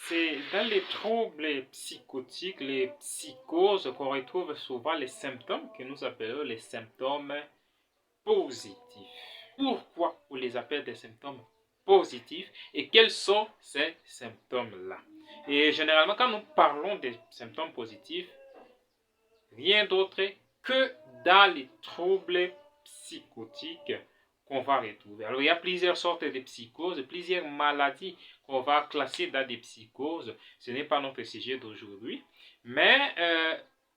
C'est dans les troubles psychotiques, les psychoses, qu'on retrouve souvent les symptômes que nous appelons les symptômes positifs. Pourquoi on les appelle des symptômes positifs et quels sont ces symptômes-là? Et généralement, quand nous parlons des symptômes positifs, rien d'autre que dans les troubles psychotiques qu'on va retrouver. Alors, il y a plusieurs sortes de psychoses, plusieurs maladies qu'on va classer dans des psychoses. Ce n'est pas notre sujet d'aujourd'hui. Mais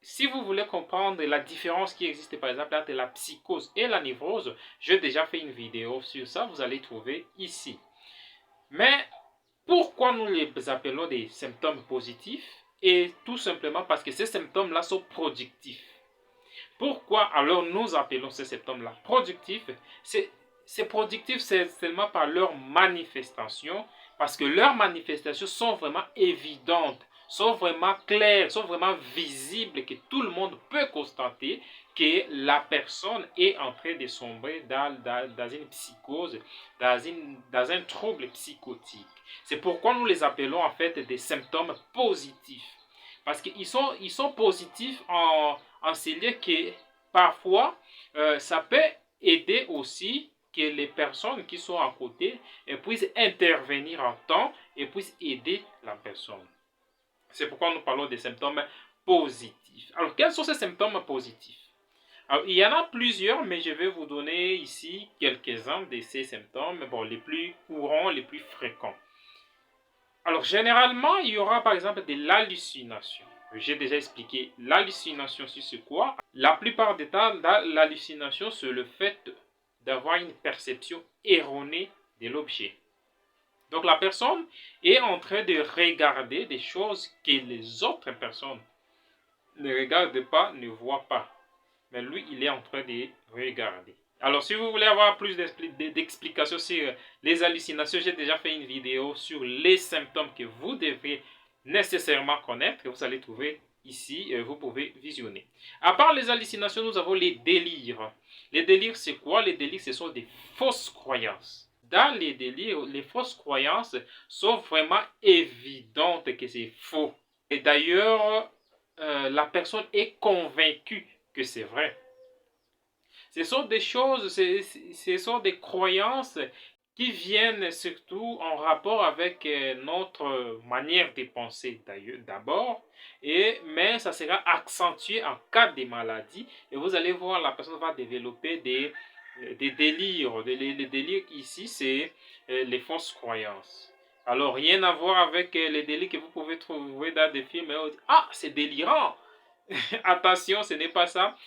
si vous voulez comprendre la différence qui existe par exemple entre la psychose et la névrose, j'ai déjà fait une vidéo sur ça, vous allez trouver ici. Mais pourquoi nous les appelons des symptômes positifs? Et tout simplement parce que ces symptômes-là sont productifs. Pourquoi alors nous appelons ces symptômes-là productifs? C'est productif seulement par leur manifestation, parce que leurs manifestations sont vraiment évidentes, sont vraiment claires, sont vraiment visibles, que tout le monde peut constater que la personne est en train de sombrer dans une psychose, dans un trouble psychotique. C'est pourquoi nous les appelons en fait des symptômes positifs. Parce qu'ils sont positifs en ce lieu que parfois, ça peut aider aussi que les personnes qui sont à côté puissent intervenir en temps et puissent aider la personne. C'est pourquoi nous parlons des symptômes positifs. Alors, quels sont ces symptômes positifs? Alors, il y en a plusieurs, mais je vais vous donner ici quelques-uns de ces symptômes, bon, les plus courants, les plus fréquents. Alors, généralement, il y aura par exemple de l'hallucination. J'ai déjà expliqué l'hallucination, c'est quoi? La plupart des temps, l'hallucination, c'est le fait d'avoir une perception erronée de l'objet. Donc, la personne est en train de regarder des choses que les autres personnes ne regardent pas, ne voient pas. Mais lui, il est en train de regarder. Alors, si vous voulez avoir plus d'explications sur les hallucinations, j'ai déjà fait une vidéo sur les symptômes que vous devez nécessairement connaître. Vous allez trouver ici, vous pouvez visionner. À part les hallucinations, nous avons les délires. Les délires, c'est quoi? Les délires, ce sont des fausses croyances. Dans les délires, les fausses croyances sont vraiment évidentes que c'est faux. Et d'ailleurs, la personne est convaincue que c'est vrai. Ce sont des choses, ce sont des croyances qui viennent surtout en rapport avec notre manière de penser d'abord, mais ça sera accentué en cas de maladie et vous allez voir la personne va développer des délires. Les délires ici, c'est les fausses croyances. Alors, rien à voir avec les délires que vous pouvez trouver dans des films. Ah, c'est délirant! Attention, ce n'est pas ça.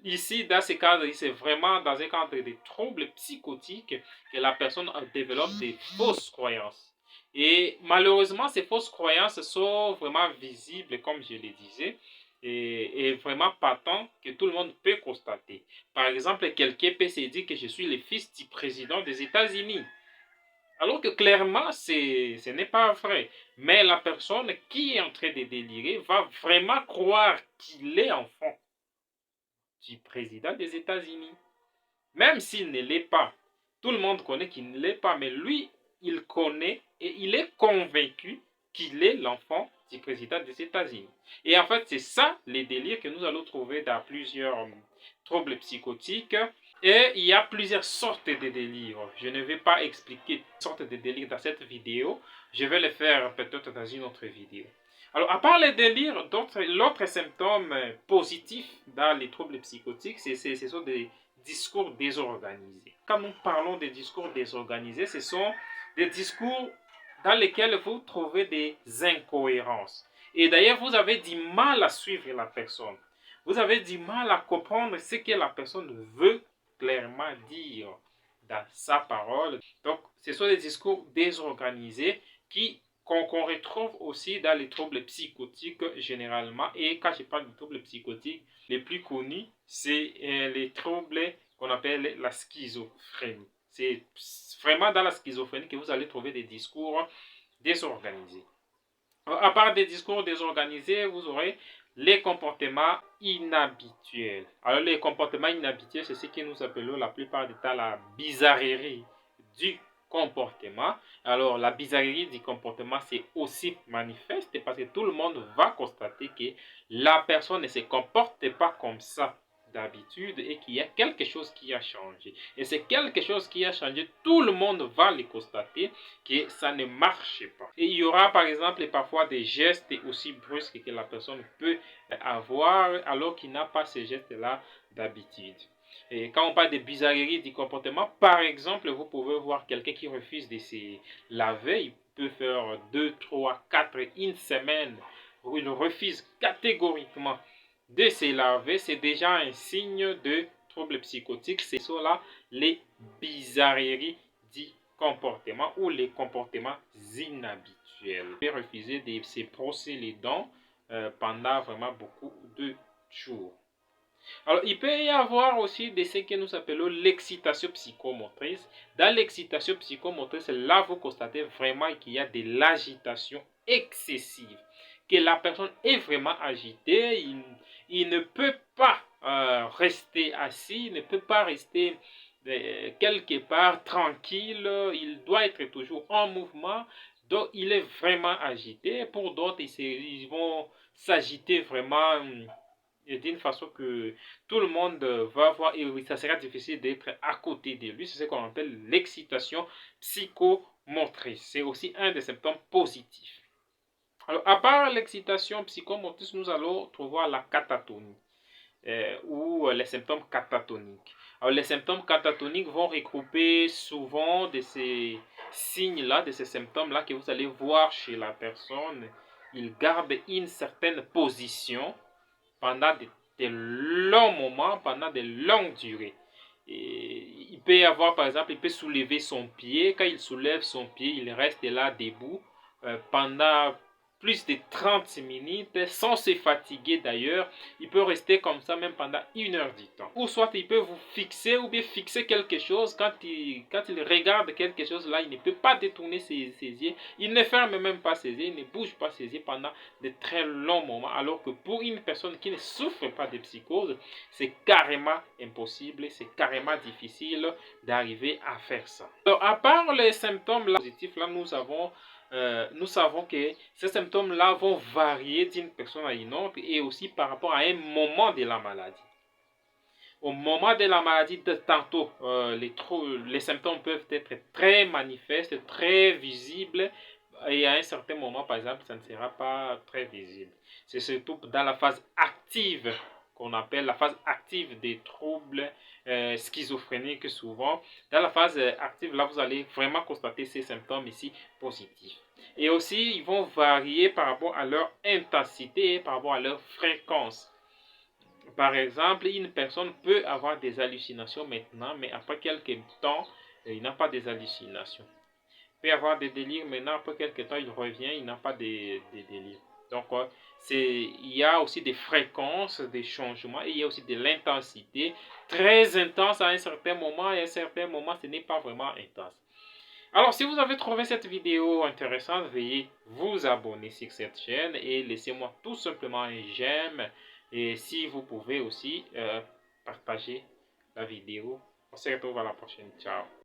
Ici, dans ce cadre, c'est vraiment dans un cadre de troubles psychotiques que la personne développe des fausses croyances. Et malheureusement, ces fausses croyances sont vraiment visibles, comme je le disais, et vraiment patentes que tout le monde peut constater. Par exemple, quelqu'un peut se dire que je suis le fils du président des États-Unis. Alors que clairement, ce n'est pas vrai. Mais la personne qui est en train de délirer va vraiment croire qu'il est enfant du président des États-Unis. Même s'il ne l'est pas. Tout le monde connaît qu'il ne l'est pas, mais lui, il connaît et il est convaincu qu'il est l'enfant du président des États-Unis. Et en fait, c'est ça les délires que nous allons trouver dans plusieurs troubles psychotiques. Et il y a plusieurs sortes de délires. Je ne vais pas expliquer toutes sortes de délires dans cette vidéo. Je vais le faire peut-être dans une autre vidéo. Alors, à part les délires, l'autre symptôme positif dans les troubles psychotiques, ce sont des discours désorganisés. Quand nous parlons de discours désorganisés, ce sont des discours dans lesquels vous trouvez des incohérences. Et d'ailleurs, vous avez du mal à suivre la personne. Vous avez du mal à comprendre ce que la personne veut clairement dire dans sa parole. Donc, ce sont des discours désorganisés qu'on retrouve aussi dans les troubles psychotiques généralement. Et quand je parle de troubles psychotiques, les plus connus, c'est les troubles qu'on appelle la schizophrénie. C'est vraiment dans la schizophrénie que vous allez trouver des discours désorganisés. À part des discours désorganisés, vous aurez les comportements inhabituels. Alors, les comportements inhabituels, c'est ce que nous appelons la plupart du temps la bizarrerie du comportement. Alors, la bizarrerie du comportement, c'est aussi manifeste parce que tout le monde va constater que la personne ne se comporte pas comme ça d'habitude et qu'il y a quelque chose qui a changé. Et c'est quelque chose qui a changé, tout le monde va le constater que ça ne marche pas. Et il y aura par exemple parfois des gestes aussi brusques que la personne peut avoir alors qu'il n'a pas ces gestes-là d'habitude. Et quand on parle de bizarrerie du comportement, par exemple, vous pouvez voir quelqu'un qui refuse de se laver, il peut faire 2, 3, 4, une semaine où il refuse catégoriquement de se laver, c'est déjà un signe de trouble psychotique. C'est cela les bizarreries du comportement ou les comportements inhabituels. Il peut refuser de se brosser les dents pendant vraiment beaucoup de jours. Alors, il peut y avoir aussi de ce que nous appelons l'excitation psychomotrice. Dans l'excitation psychomotrice, là, vous constatez vraiment qu'il y a de l'agitation excessive, que la personne est vraiment agitée, il ne peut pas rester assis, il ne peut pas rester quelque part tranquille, il doit être toujours en mouvement, donc il est vraiment agité. Pour d'autres, ils vont s'agiter vraiment d'une façon que tout le monde va voir et ça sera difficile d'être à côté de lui. C'est ce qu'on appelle l'excitation psychomotrice. C'est aussi un des symptômes positifs. Alors, à part l'excitation psychomotrice, nous allons trouver la catatonie ou les symptômes catatoniques. Alors, les symptômes catatoniques vont regrouper souvent de ces signes-là, de ces symptômes-là que vous allez voir chez la personne. Il garde une certaine position pendant de longs moments, pendant de longues durées. Et il peut y avoir, par exemple, il peut soulever son pied. Quand il soulève son pied, il reste là debout pendant plus de 30 minutes sans se fatiguer d'ailleurs. Il peut rester comme ça même pendant 1 heure du temps. Ou soit il peut vous fixer ou bien fixer quelque chose. Quand il regarde quelque chose là, il ne peut pas détourner ses yeux. Il ne ferme même pas ses yeux, il ne bouge pas ses yeux pendant de très longs moments. Alors que pour une personne qui ne souffre pas de psychose, c'est carrément impossible, c'est carrément difficile d'arriver à faire ça. Alors, à part les symptômes là, positifs, là, nous savons que ces symptômes-là vont varier d'une personne à une autre et aussi par rapport à un moment de la maladie. Au moment de la maladie, tantôt, les symptômes peuvent être très manifestes, très visibles, et à un certain moment, par exemple, ça ne sera pas très visible. C'est surtout dans la phase active qu'on appelle la phase active des troubles schizophréniques souvent. Dans la phase active, là, vous allez vraiment constater ces symptômes ici positifs. Et aussi, ils vont varier par rapport à leur intensité et par rapport à leur fréquence. Par exemple, une personne peut avoir des hallucinations maintenant, mais après quelques temps, il n'a pas des hallucinations. Il peut avoir des délires, maintenant, après quelques temps, il revient, il n'a pas de délires. Donc, il y a aussi des fréquences, des changements, et il y a aussi de l'intensité. Très intense à un certain moment, et à un certain moment, ce n'est pas vraiment intense. Alors, si vous avez trouvé cette vidéo intéressante, veuillez vous abonner sur cette chaîne et laissez-moi tout simplement un j'aime. Et si vous pouvez aussi partager la vidéo. On se retrouve à la prochaine. Ciao.